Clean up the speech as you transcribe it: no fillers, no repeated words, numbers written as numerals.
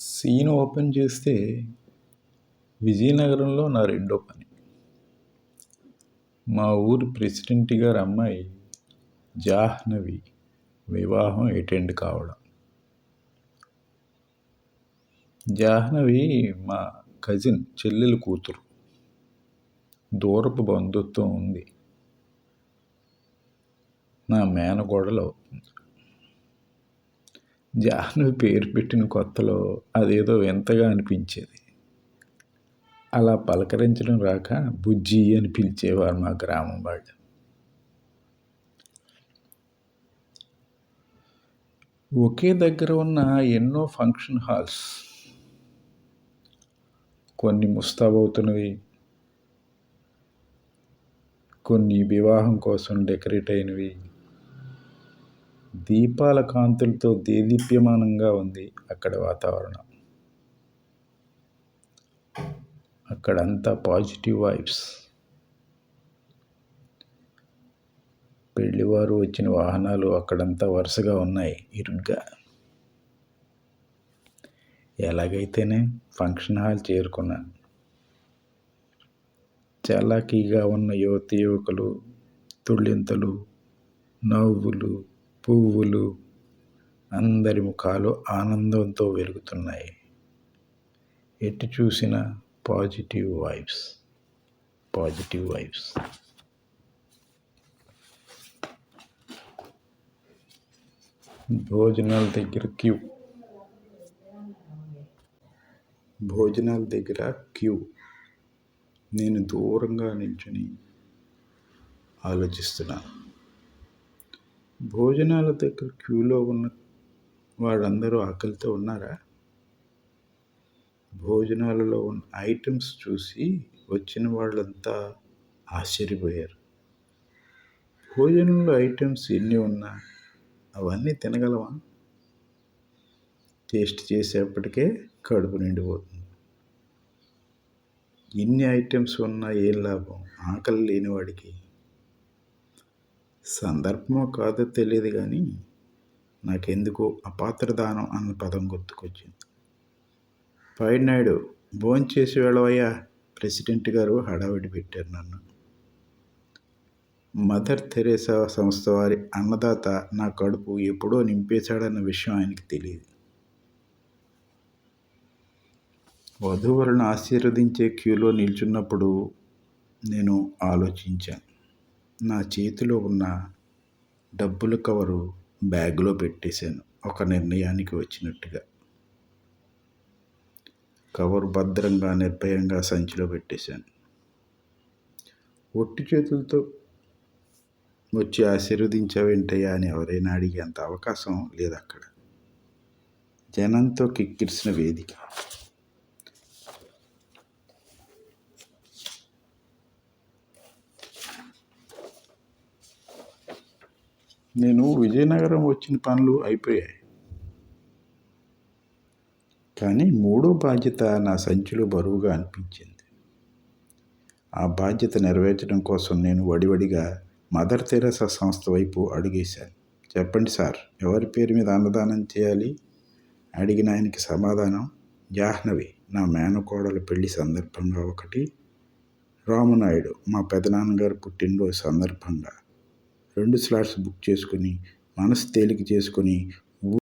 Scene open చేస్తే విజయనగరంలో నా రెండో పని. మా ఊరి ప్రెసిడెంట్ గారి అమ్మాయి జాహ్నవి వివాహం అటెండ్ కావడం. జాహ్నవి మా కజిన్ చెల్లెలు కూతురు, దూరపు బంధుత్వం ఉంది. నా మేనగోడలు అవుతుంది. జాహ్నవి పేరు పెట్టిన కొత్తలో అదేదో వింతగా అనిపించేది. అలా పలకరించడం రాక బుజ్జి అని పిలిచేవారు మా గ్రామం వాళ్ళు. ఒకే దగ్గర ఉన్న ఎన్నో ఫంక్షన్ హాల్స్, కొన్ని ముస్తాబవుతున్నవి, కొన్ని వివాహం కోసం డెకరేట్ అయినవి. దీపాల కాంతులతో దేదీప్యమానంగా ఉంది అక్కడ వాతావరణం. అక్కడంతా పాజిటివ్ వైబ్స్. పెళ్లివారు వచ్చిన వాహనాలు అక్కడంతా వరుసగా ఉన్నాయి ఇరుగ్గా. ఎలాగైతేనే ఫంక్షన్ హాల్ చేరుకున్నాను. చలాకీగా ఉన్న యువతి యువకులు, తుళ్ళింతలు, నవ్వులు, పువ్వులు, అందరి ముఖాలు ఆనందంతో వెలుగుతున్నాయి. ఎటు చూసినా పాజిటివ్ వైబ్స్. భోజనాల దగ్గర క్యూ. నేను దూరంగా నిల్చుని ఆలోచిస్తున్నాను. భోజనాల దగ్గర క్యూలో ఉన్న వాళ్ళందరూ ఆకలితో ఉన్నారా? భోజనాలలో ఉన్న ఐటమ్స్ చూసి వచ్చిన వాళ్ళంతా ఆశ్చర్యపోయారు. భోజనంలో ఐటమ్స్ ఎన్ని ఉన్నా అవన్నీ తినగలమా? టేస్ట్ చేసేప్పటికే కడుపు నిండిపోతుంది. ఎన్ని ఐటమ్స్ ఉన్నా ఏం లాభం ఆకలి లేనివాడికి? సందర్భమో కాదో తెలియదు కానీ నాకెందుకో అపాత్రదానం అన్న పదం గుర్తుకొచ్చింది. పైనాయుడు, భోంచేసి వెళ్ళవయ్యా, ప్రెసిడెంట్ గారు హడావిడి పెట్టారు నన్ను. మదర్ తెరేసా సంస్థ వారి అన్నదాత నా కడుపు ఎప్పుడో నింపేశాడన్న విషయం ఆయనకి తెలియదు. వధూవరులను ఆశీర్వదించే క్యూలో నిల్చున్నప్పుడు నేను ఆలోచించాను. నా చేతిలో ఉన్న డబ్బుల కవరు బ్యాగ్లో పెట్టేశాను ఒక నిర్ణయానికి వచ్చినట్టుగా. కవరు భద్రంగా నిర్భయంగా సంచిలో పెట్టేశాను. ఒట్టి చేతులతో వచ్చి ఆశీర్వదించావేంటయ్యా అని ఎవరైనా అడిగేంత అవకాశం లేదు అక్కడ. జనంతో కిక్కిరిసిన వేదిక. నేను విజయనగరం వచ్చిన పనులు అయిపోయాయి, కానీ మూడో బాధ్యత నా సంచిలో బరువుగా అనిపించింది. ఆ బాధ్యత నెరవేర్చడం కోసం నేను వడివడిగా మదర్ తెరేసా సంస్థ వైపు అడుగేశాను. చెప్పండి సార్, ఎవరి పేరు మీద అన్నదానం చేయాలి? అడిగిన ఆయనకి సమాధానం జాహ్నవి నా మేనకోడలు పెళ్లి సందర్భంగా ఒకటి, రామునాయుడు మా పెదనాన్నగారు పుట్టినరోజు సందర్భంగా 2 స్లాట్స్ బుక్ చేసుకుని మనసు తేలిక చేసుకుని